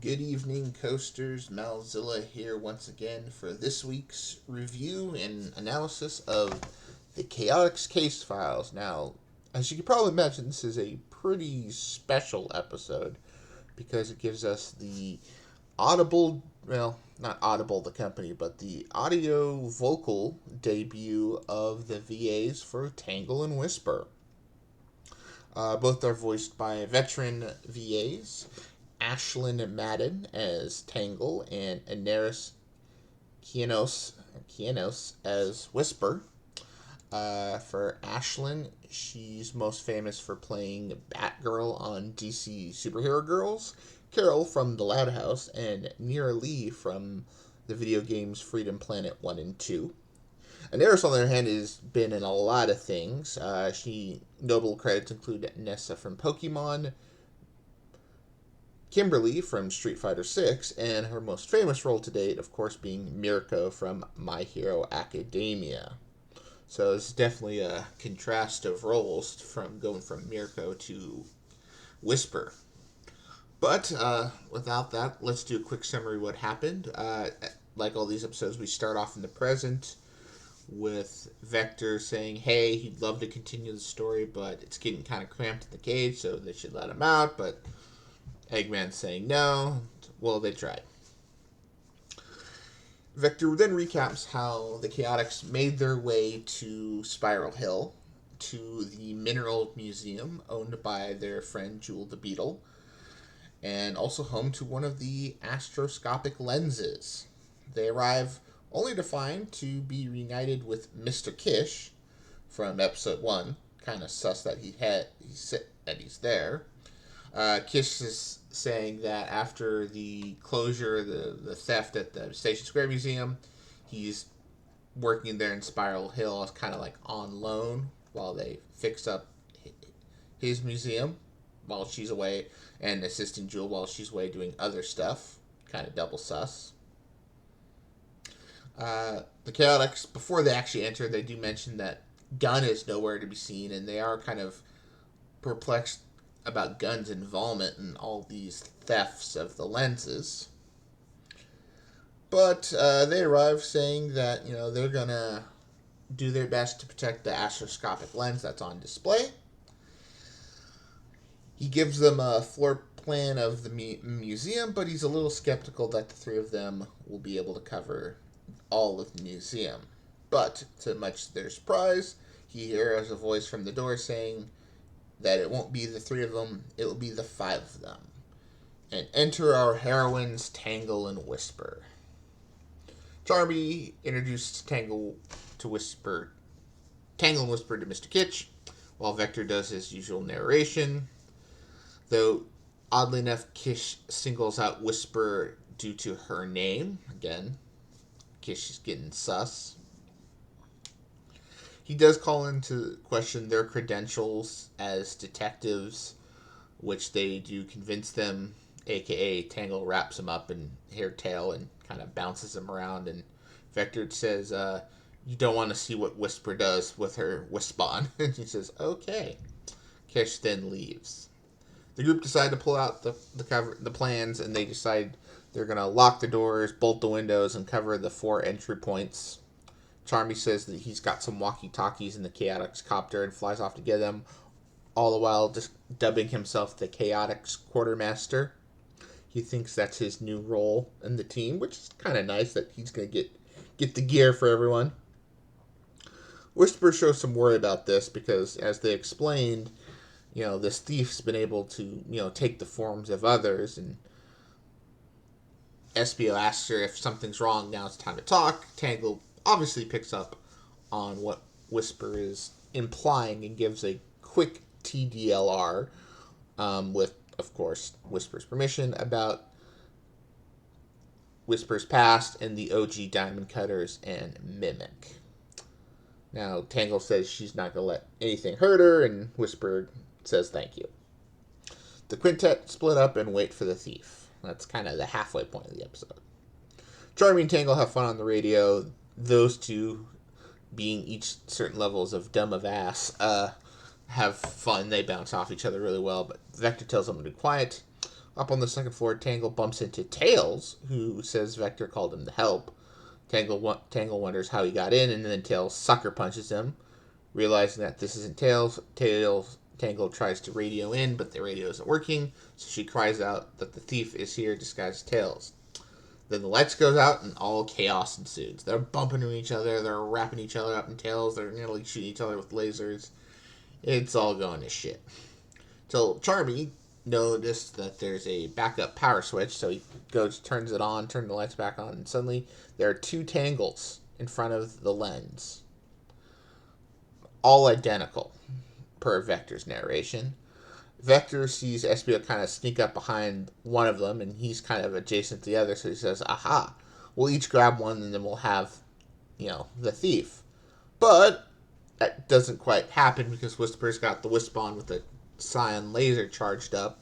Good evening, coasters. Malzilla here once again for this week's review and analysis of the Chaotix Casefiles. Now, as you can probably imagine, this is a pretty special episode because it gives us the audible, well, not Audible, the company, but the audio vocal debut of the VAs for Tangle and Whisper. Both are voiced by veteran VAs. Ashlyn Madden as Tangle and Inaris Kianos as Whisper. For Ashlyn, she's most famous for playing Batgirl on DC Superhero Girls, Carol from The Loud House, and Nira Lee from the video games Freedom Planet 1 and 2. Inaris, on the other hand, has been in a lot of things. Notable credits include Nessa from Pokemon, Kimberly from Street Fighter VI, and her most famous role to date, of course, being Mirko from My Hero Academia. So it's definitely a contrast of roles from going from Mirko to Whisper. But without that, let's do a quick summary of what happened. Like all these episodes, we start off in the present with Vector saying, hey, he'd love to continue the story, but it's getting kind of cramped in the cage, so they should let him out, but Eggman saying no. Well, they tried. Vector then recaps how the Chaotix made their way to Spiral Hill, to the Mineral Museum owned by their friend Jewel the Beetle, and also home to one of the astroscopic lenses. They arrive only to find to be reunited with Mr. Kish from episode 1. Kind of sus that he's there. Kish is saying that after the closure, the theft at the Station Square Museum, he's working there in Spiral Hill as kind of like on loan while they fix up his museum while she's away, and assisting Jewel while she's away doing other stuff. Kind of double sus. The Chaotix, before they actually enter, they do mention that Gunn is nowhere to be seen, and they are kind of perplexed about Gunn's involvement in all these thefts of the lenses. But they arrive saying that, they're going to do their best to protect the astroscopic lens that's on display. He gives them a floor plan of the museum, but he's a little skeptical that the three of them will be able to cover all of the museum. But, to much their surprise, he hears a voice from the door saying that it won't be the three of them, it will be the five of them. And enter our heroines, Tangle and Whisper. Charmy introduced Tangle and Whisper to Mr. Kitsch, while Vector does his usual narration. Though, oddly enough, Kish singles out Whisper due to her name. Again, Kish is getting sus. He does call into question their credentials as detectives, which they do convince them, aka Tangle wraps him up in hair tail and kind of bounces him around, and Vector says, you don't want to see what Whisper does with her Wispon. And he says, okay. Kish then leaves. The group decide to pull out the plans, and they decide they're going to lock the doors, bolt the windows, and cover the 4 entry points. Charmy says that he's got some walkie-talkies in the Chaotix copter and flies off to get them, all the while just dubbing himself the Chaotix Quartermaster. He thinks that's his new role in the team, which is kind of nice that he's going to get the gear for everyone. Whisper shows some worry about this because, as they explained, this thief's been able to, take the forms of others, and Espio asks her if something's wrong, now it's time to talk. Tangle obviously picks up on what Whisper is implying and gives a quick TDLR with, of course, Whisper's permission about Whisper's past and the OG Diamond Cutters and Mimic. Now, Tangle says she's not going to let anything hurt her, and Whisper says thank you. The quintet split up and wait for the thief. That's kind of the halfway point of the episode. Charmy and Tangle have fun on the radio. Those two, being each certain levels of dumb of ass, have fun. They bounce off each other really well, but Vector tells them to be quiet, Up on the second floor, Tangle bumps into Tails, who says Vector called him to help. Tangle wonders how he got in, and then Tails sucker punches him. Realizing that this isn't Tails, Tangle tries to radio in, but the radio isn't working, so she cries out that the thief is here disguised as Tails. Then the lights goes out, and all chaos ensues. They're bumping into each other, they're wrapping each other up in tails, they're nearly shooting each other with lasers. It's all going to shit. Till Charmy noticed that there's a backup power switch, so he goes, turns it on, turns the lights back on, and suddenly there are two Tangles in front of the lens. All identical, per Vector's narration. Vector sees SBO kind of sneak up behind one of them, and he's kind of adjacent to the other, so he says, aha, we'll each grab one, and then we'll have, the thief. But that doesn't quite happen, because Whisper's got the Wisp-On with the Scion laser charged up,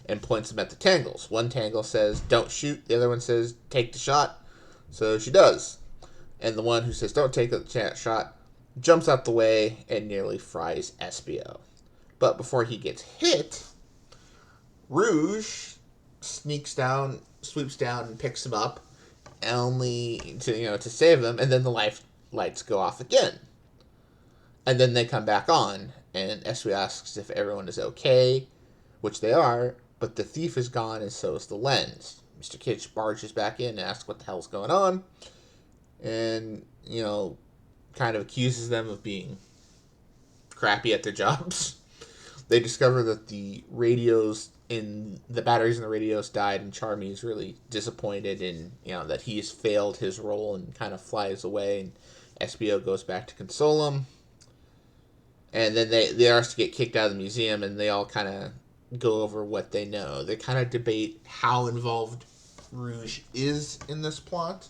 and points them at the Tangles. One Tangle says, don't shoot, the other one says, take the shot, so she does. And the one who says, don't take the shot, jumps out the way, and nearly fries SBO. But before he gets hit, Rouge sweeps down and picks him up, only to save him, and then the lights go off again. And then they come back on, and SBO asks if everyone is okay, which they are, but the thief is gone, and so is the lens. Mr. Kitsch barges back in and asks what the hell's going on, and, kind of accuses them of being crappy at their jobs. They discover that the batteries in the radios died, and Charmy is really disappointed in, that he has failed his role, and kind of flies away, and SBO goes back to console him. And then they are to get kicked out of the museum, and they all kind of go over what they know. They kind of debate how involved Rouge is in this plot.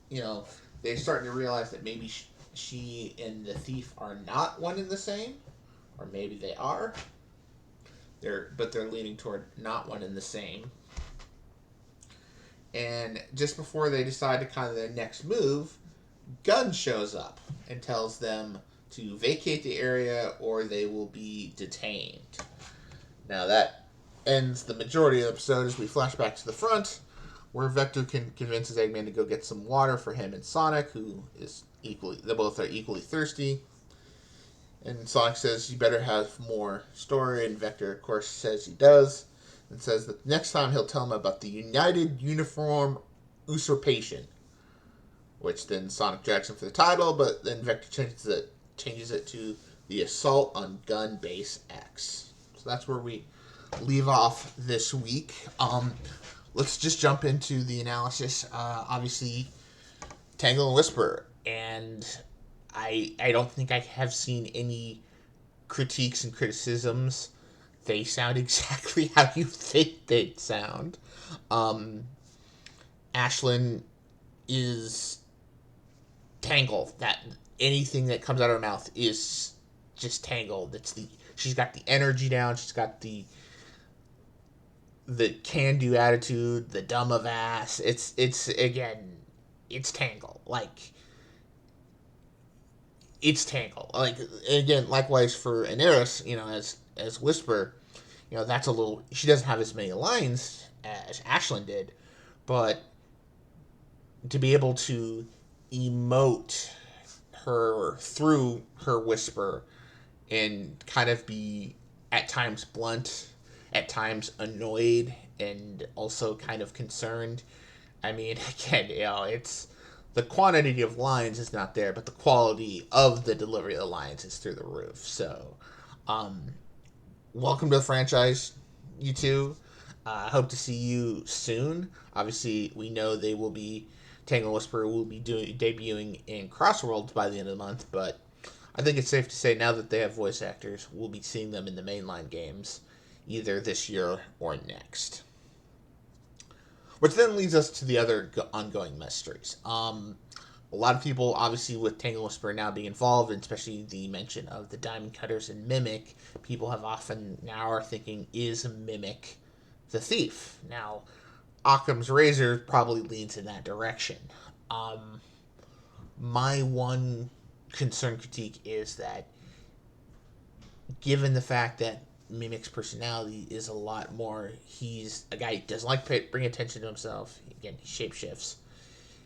They're starting to realize that maybe she and the thief are not one and the same, or maybe they are. But they're leaning toward not one and the same. And just before they decide to kind of their next move, Gunn shows up and tells them to vacate the area or they will be detained. Now that ends the majority of the episode as we flash back to the front, where Vector convinces Eggman to go get some water for him and Sonic, who is they both are equally thirsty. And Sonic says, you better have more story, and Vector, of course, says he does, and says that next time he'll tell him about the United Uniform Usurpation, which then Sonic drags him for the title, but then Vector changes it to the Assault on Gun Base X. So that's where we leave off this week. Let's just jump into the analysis. Obviously, Tangle and Whisper, and I don't think I have seen any critiques and criticisms. They sound exactly how you think they'd sound. Ashlyn is Tangle. That anything that comes out of her mouth is just Tangle. She's got the energy down. She's got the can-do attitude, the dumb of ass. It's Tangle. It's Tangle. Again, likewise for Inaris, as Whisper, that's a little... She doesn't have as many lines as Ashlyn did, but to be able to emote her through her whisper and kind of be at times blunt, at times annoyed, and also kind of concerned. I mean, again, it's... The quantity of lines is not there, but the quality of the delivery of the lines is through the roof. So, welcome to the franchise, you two. I hope to see you soon. Obviously, we know Tangle and Whisper will be debuting in Crossworlds by the end of the month, but I think it's safe to say now that they have voice actors, we'll be seeing them in the mainline games, either this year or next. Which then leads us to the other ongoing mysteries. A lot of people, obviously, with Tangle Whisper now being involved, and especially the mention of the Diamond Cutters and Mimic, people have often now are thinking, is Mimic the thief? Now, Occam's razor probably leans in that direction. My one critique is that, given the fact that Mimic's personality is a lot more. He's a guy who doesn't like to bring attention to himself. Again, he shapeshifts.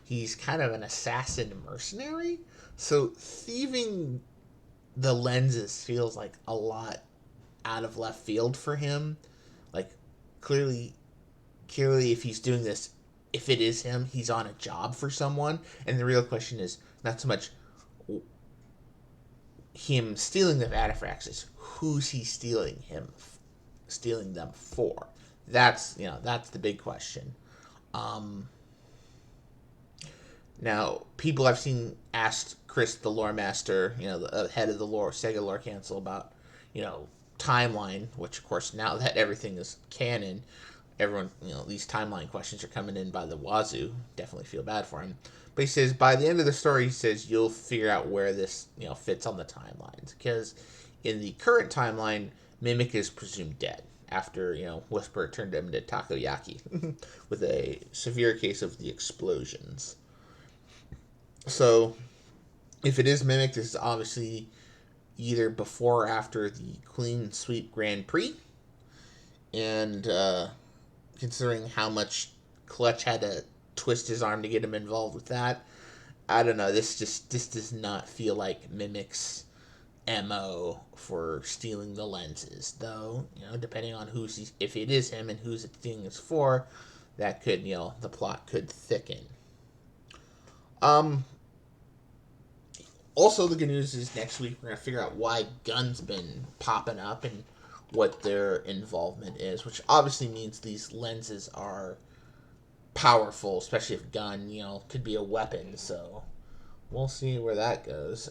He's kind of an assassin mercenary. So thieving the lenses feels like a lot out of left field for him. Like clearly, if he's doing this, if it is him, he's on a job for someone. And the real question is not so much him stealing the artifacts, is who's he stealing them for. That's the big question. Now, people I've seen asked Chris, the lore master, the head of the lore, Sega Lore Council, about, timeline, which, of course, now that everything is canon, everyone, these timeline questions are coming in by the wazoo. Definitely feel bad for him. But he says, by the end of the story, he says, you'll figure out where this, fits on the timelines. Because in the current timeline, Mimic is presumed dead after, Whisperer turned him into takoyaki with a severe case of the explosions. So, if it is Mimic, this is obviously either before or after the Clean Sweep Grand Prix. And considering how much Clutch had to twist his arm to get him involved with that, I don't know. This does not feel like Mimic's MO for stealing the lenses. Though, depending on if it is him and who's it stealing this for, that could, the plot could thicken. Also, the good news is next week we're going to figure out why Gun's been popping up and what their involvement is, which obviously means these lenses are powerful, especially if Gun, could be a weapon, so we'll see where that goes.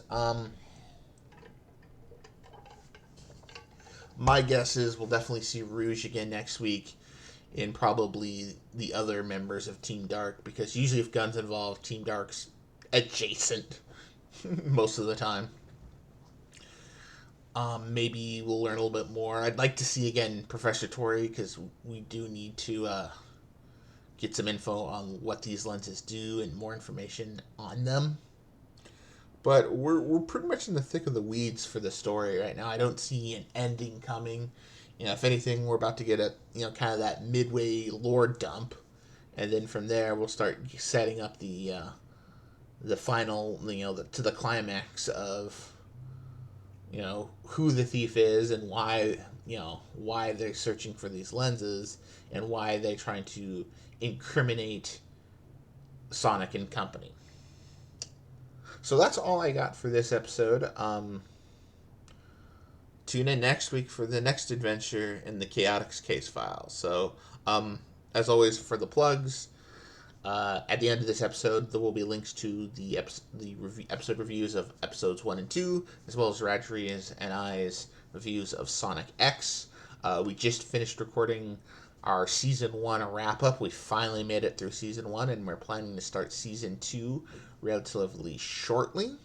My guess is we'll definitely see Rouge again next week, and probably the other members of Team Dark, because usually if Gun's involved, Team Dark's adjacent most of the time. Maybe we'll learn a little bit more. I'd like to see again Professor Tori, because we do need to get some info on what these lenses do and more information on them. But we're pretty much in the thick of the weeds for the story right now. I don't see an ending coming. If anything, we're about to get a kind of that midway lore dump, and then from there we'll start setting up the final, to the climax of who the thief is and why they're searching for these lenses and why they're trying to incriminate Sonic and company. So that's all I got for this episode. Tune in next week for the next adventure in the Chaotix Casefiles. So, as always, for the plugs, at the end of this episode, there will be links to the episode reviews of episodes 1 and 2, as well as Radria's and I's reviews of Sonic X. We just finished recording our Season 1 wrap-up. We finally made it through Season 1, and we're planning to start Season 2 relatively shortly.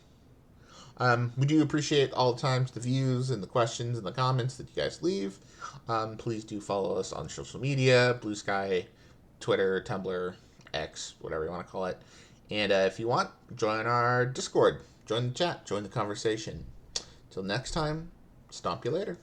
We do appreciate all the times, the views, and the questions and the comments that you guys leave. Please do follow us on social media, Blue Sky, Twitter, Tumblr, X, whatever you want to call it. And if you want, join our Discord. Join the chat. Join the conversation. Till next time, stomp you later.